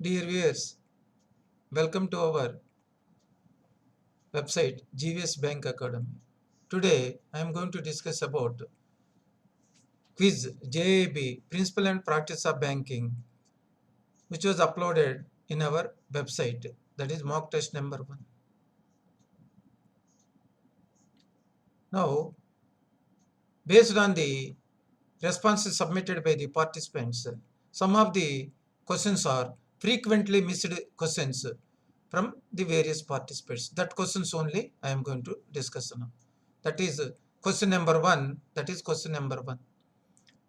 Dear viewers, welcome to our website GVS Bank Academy. Today I am going to discuss about quiz JAB Principle and Practice of Banking, which was uploaded in our website, that is mock test number 1. Now, based on the responses submitted by the participants, some of the questions are frequently missed questions from the various participants. That questions only I am going to discuss now. That is question number 1. That is question number 1.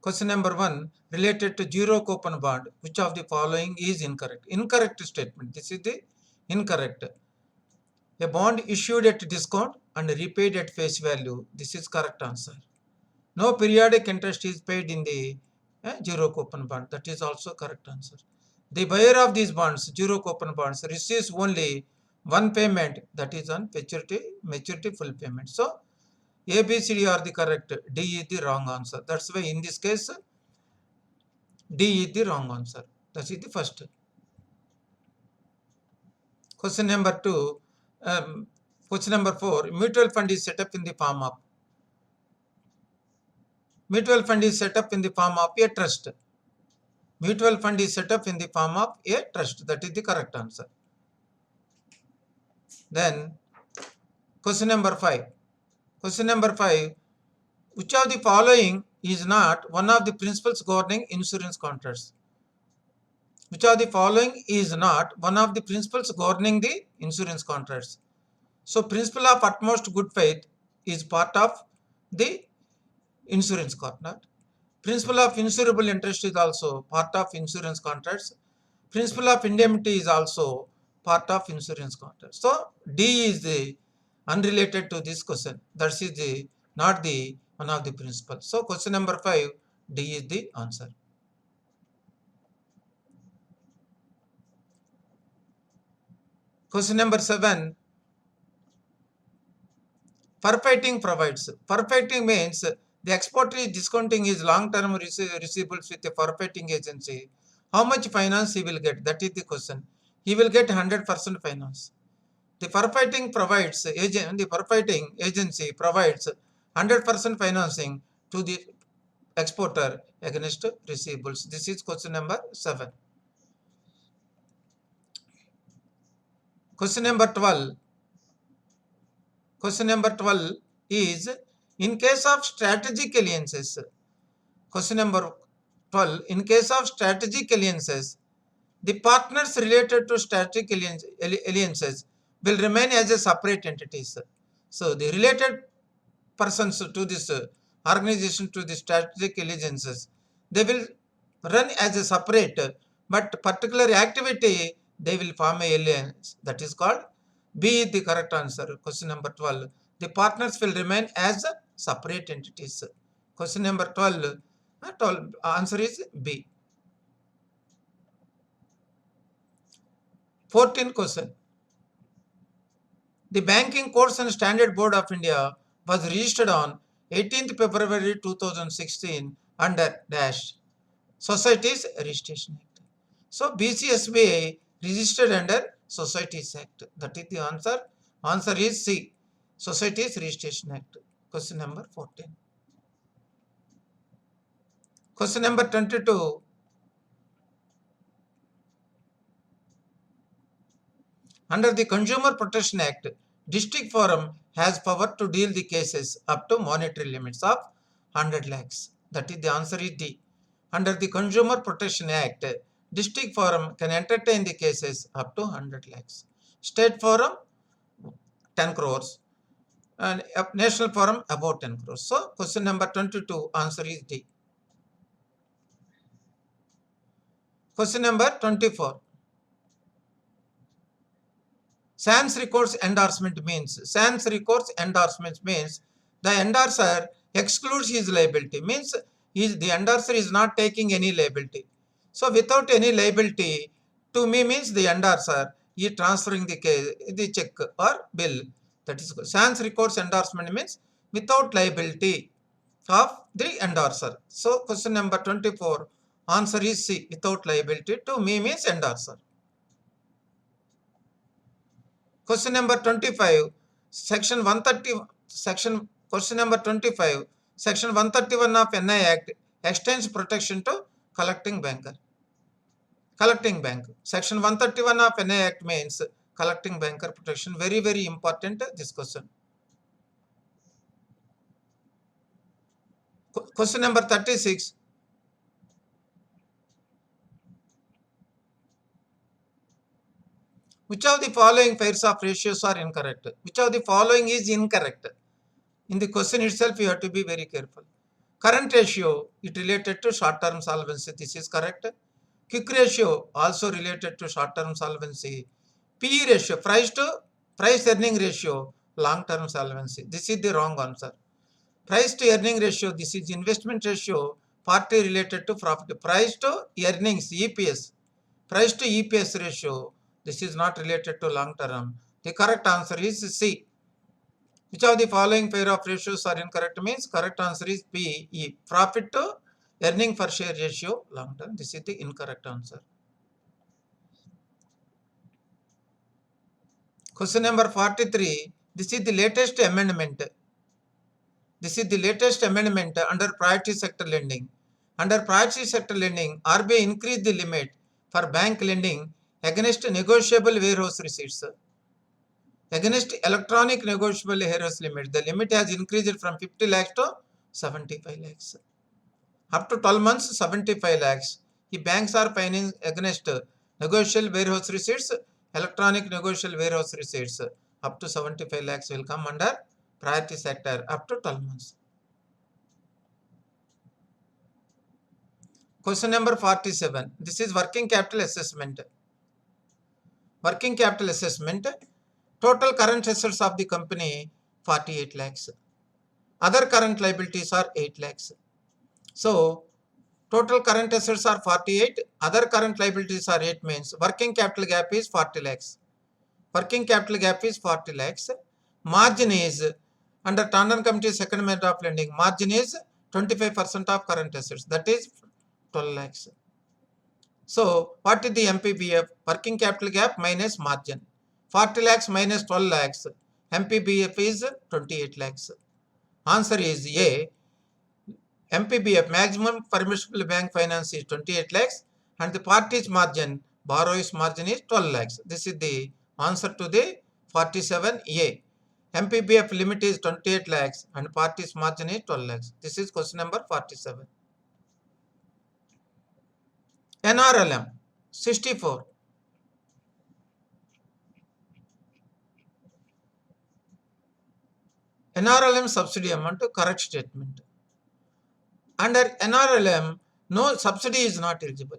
Question number 1 related to zero coupon bond. Which of the following is incorrect? Incorrect statement. This is the incorrect. A bond issued at discount and repaid at face value. This is correct answer. No periodic interest is paid in the zero coupon bond. That is also correct answer. The buyer of these bonds, zero coupon bonds, receives only one payment, that is on maturity full payment. So A, B, C, D are the correct. D is the wrong answer. That's why in this case D is the wrong answer. That is the first. Question number 2. Question number 4. Mutual fund is set up in the form of. Mutual fund is set up in the form of a trust. Mutual fund is set up in the form of a trust. That is the correct answer. Then question number 5. Question number 5. Which of the following is not one of the principles governing insurance contracts? Which of the following is not one of the principles governing the insurance contracts? So principle of utmost good faith is part of the insurance contract. Principle of insurable interest is also part of insurance contracts. Principle of indemnity is also part of insurance contracts. So D is the unrelated to this question. That is the not the one of the principles. So question number 5, D is the answer. Question number 7. Forfeiting provides. Forfeiting means the exporter is discounting his long-term receivables with a forfeiting agency. How much finance he will get? That is the question. He will get 100% finance. The forfeiting agency provides 100% financing to the exporter against receivables. This is question number 7. Question number 12. Question number 12 is in case of strategic alliances. Question number 12. In case of strategic alliances, the partners related to strategic alliances will remain as a separate entities. So the related persons to this organization, to the strategic alliances, they will run as a separate, but particular activity they will form a alliance. That is called B is the correct answer. Question number 12. The partners will remain as separate entities. Question number 12. Answer is B. 14th question. The Banking Codes and Standard Board of India was registered on 18th February 2016 under dash Societies Registration Act. So BCSBI registered under Societies Act. That is the answer. Answer is C. Societies Registration Act. Question number 14. Question number 22. Under the Consumer Protection Act, District Forum has power to deal the cases up to monetary limits of 100 lakhs. That is the answer is D. Under the Consumer Protection Act, District Forum can entertain the cases up to 100 lakhs. State Forum 10 crores and National Forum about 10 crores. So question number 22 answer is D. Question number 24. Sans recourse endorsement means the endorser excludes his liability, means the endorser is not taking any liability. So without any liability, to me means the endorser is transferring the check or bill. That is sans recourse endorsement means without liability of the endorser. So question number 24 answer is C, without liability. To me means endorser. Question number 25, section 130, question number 25, section 131 of NI Act extends protection to collecting bank. Section 131 of NI Act means collecting banker protection. Very, very important this question. Question number 36. Which of the following pairs of ratios are incorrect? Which of the following is incorrect? In the question itself, you have to be very careful. Current ratio, it related to short-term solvency. This is correct. Quick ratio, also related to short-term solvency. PE ratio, price earning ratio, long-term solvency. This is the wrong answer. Price to earning ratio, this is investment ratio, partly related to profit. Price to earnings, EPS. Price to EPS ratio, this is not related to long term. The correct answer is C. Which of the following pair of ratios are incorrect means correct answer is PE. Profit to earning per share ratio, long term. This is the incorrect answer. Question number 43. This is the latest amendment. This is the latest amendment under priority sector lending. Under priority sector lending, RBI increased the limit for bank lending against negotiable warehouse receipts. Against electronic negotiable warehouse limit, the limit has increased from 50 lakhs to 75 lakhs. Up to 12 months, 75 lakhs. The banks are financing against negotiable warehouse receipts, electronic negotiable warehouse receipts. Up to 75 lakhs will come under priority sector up to 12 months. Question number 47. This is working capital assessment. Working capital assessment. Total current assets of the company 48 lakhs. Other current liabilities are 8 lakhs. So, total current assets are 48, other current liabilities are 8 means working capital gap is 40 lakhs. Working capital gap is 40 lakhs. Margin is, under Tandon Committee second method of lending, margin is 25% of current assets, that is 12 lakhs. So, what is the MPBF? Working capital gap minus margin. 40 lakhs minus 12 lakhs. MPBF is 28 lakhs. Answer is A. MPBF, maximum permissible bank finance, is 28 lakhs and the party's margin, borrower's margin, is 12 lakhs. This is the answer to the 47A. MPBF limit is 28 lakhs and party's margin is 12 lakhs. This is question number 47. NRLM 64. NRLM subsidy amount to correct statement. Under NRLM, no subsidy is not eligible.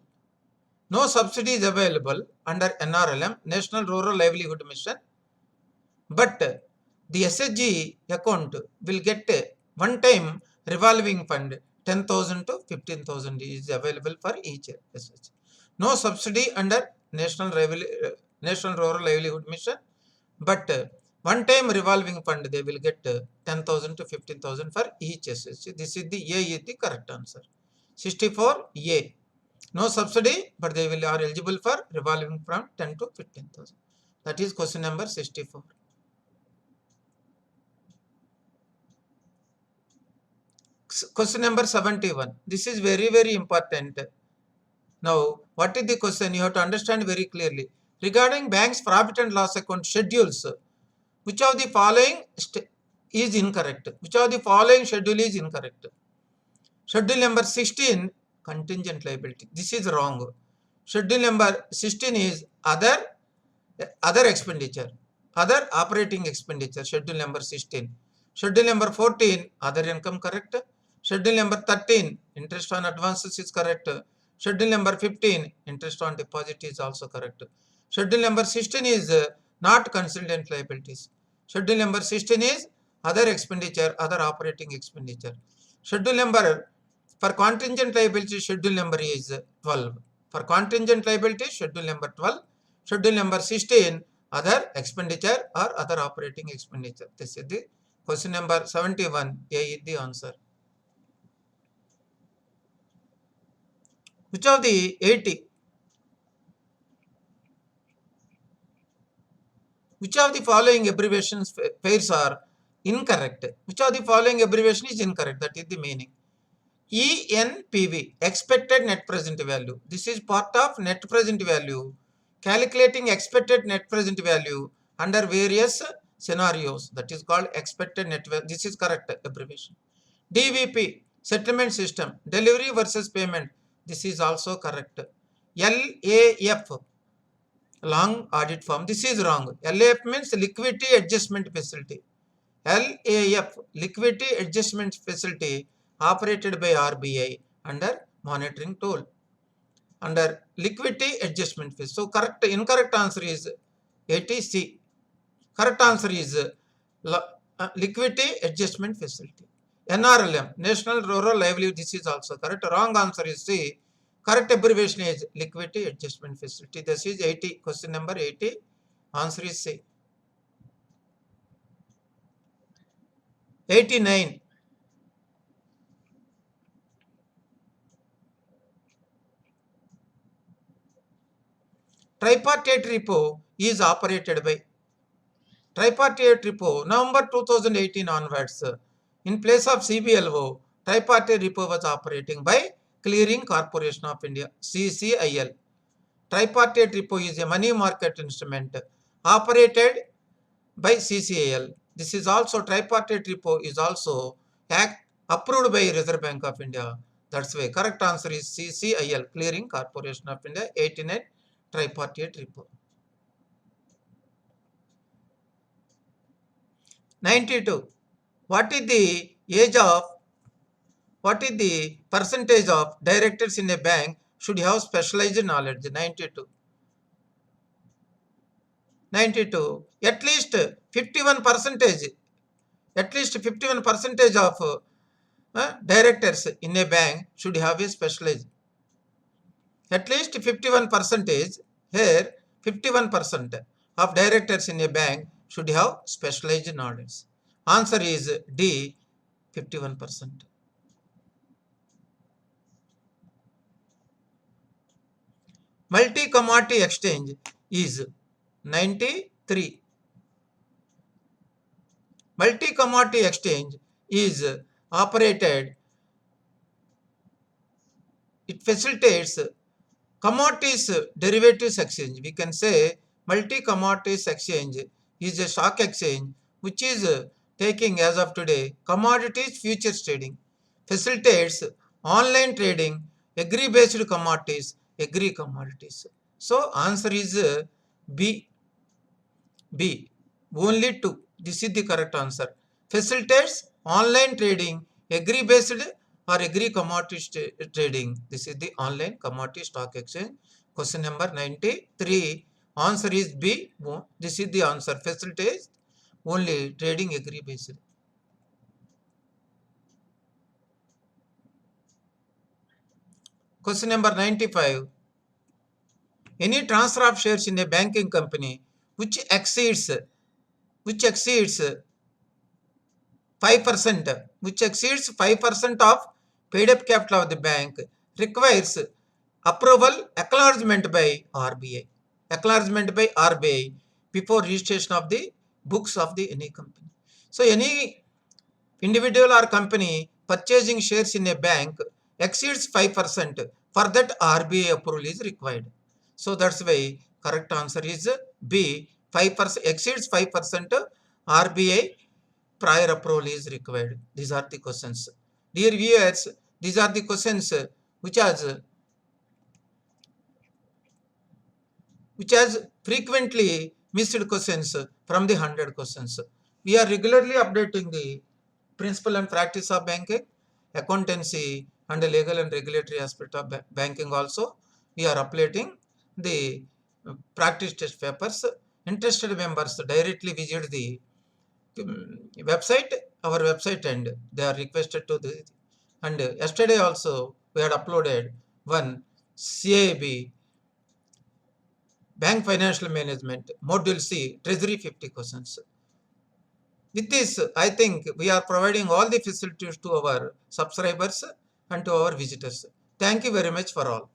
No subsidy is available under NRLM, National Rural Livelihood Mission, but the SHG account will get a one-time revolving fund 10,000 to 15,000 is available for each SHG. No subsidy under National Rural Livelihood Mission, but one-time revolving fund they will get 10,000 to 15,000 for each SHG. This is the A is the correct answer. 64A. No subsidy, but they are eligible for revolving from 10 to 15,000. That is question number 64. Question number 71. This is very, very important. Now, what is the question? You have to understand very clearly. Regarding bank's profit and loss account schedules, which of the following is incorrect? Which of the following schedule is incorrect? Schedule number 16, contingent liability. This is wrong. Schedule number 16 is other expenditure, other operating expenditure. Schedule number 16. Schedule number 14, other income, correct. Schedule number 13, interest on advances is correct. Schedule number 15, interest on deposit is also correct. Schedule number 16 is not contingent liabilities. Schedule number 16 is other expenditure, other operating expenditure. Schedule number for contingent liability, schedule number is 12. For contingent liability, schedule number 12. Schedule number 16, other expenditure or other operating expenditure. This is the question number 71. A is the answer. Which of the 80? Which of the following abbreviations pairs are incorrect? Which of the following abbreviation is incorrect? That is the meaning. ENPV, expected net present value. This is part of net present value. Calculating expected net present value under various scenarios. That is called expected net value. This is correct abbreviation. DVP, settlement system, delivery versus payment. This is also correct. LAF, long audit form. This is wrong. LAF means liquidity adjustment facility. LAF, liquidity adjustment facility, operated by RBI under monitoring tool. Under liquidity adjustment facility. So correct, incorrect answer is 80C. Correct answer is liquidity adjustment facility. NRLM, National Rural Livelihood. This is also correct. Wrong answer is C. Correct abbreviation is liquidity adjustment facility. This is 80. Question number 80. Answer is C. 89. Tripartite repo is operated by tripartite repo November 2018 onwards. In place of CBLO, tripartite repo was operating by Clearing Corporation of India, CCIL. Tripartite repo is a money market instrument operated by CCIL. This is also tripartite repo is also approved by Reserve Bank of India. That's why correct answer is CCIL, Clearing Corporation of India, 89 tripartite repo. 92. What is the percentage of directors in a bank should have specialized knowledge? 92. 92. At least 51 percentage. At least 51 percentage of directors in a bank should have a specialized. At least 51 percentage. Here 51% of directors in a bank should have specialized knowledge. Answer is D, 51%. Multi-commodity exchange is 93. Multi-commodity exchange is operated, it facilitates commodities derivatives exchange. We can say multi-commodities exchange is a stock exchange which is taking as of today commodities futures trading, facilitates online trading, agri-based commodities, agri-commodities. So answer is B. B. Only 2. This is the correct answer. Facilitates online trading, agri-based or agri-commodities trading. This is the online commodity stock exchange. Question number 93. Answer is B. This is the answer. Facilitates only trading agri-based. Question number 95. Any transfer of shares in a banking company which exceeds 5% of paid up capital of the bank requires approval, acknowledgement by RBI. Acknowledgement by RBI before registration of the books of the any company. So any individual or company purchasing shares in a bank exceeds 5%, for that RBI approval is required. So that's why correct answer is B. 5% exceeds 5%, RBI prior approval is required. These are the questions. Dear viewers, these are the questions which has frequently missed questions from the 100 questions. We are regularly updating the principle and practice of banking, accountancy, and the legal and regulatory aspect of banking also. We are updating the practice test papers. Interested members directly visit the website, our website, and they are requested to the. And yesterday also we had uploaded one CAB Bank Financial Management Module C Treasury 50 questions. With this, I think we are providing all the facilities to our subscribers and to our visitors. Thank you very much for all.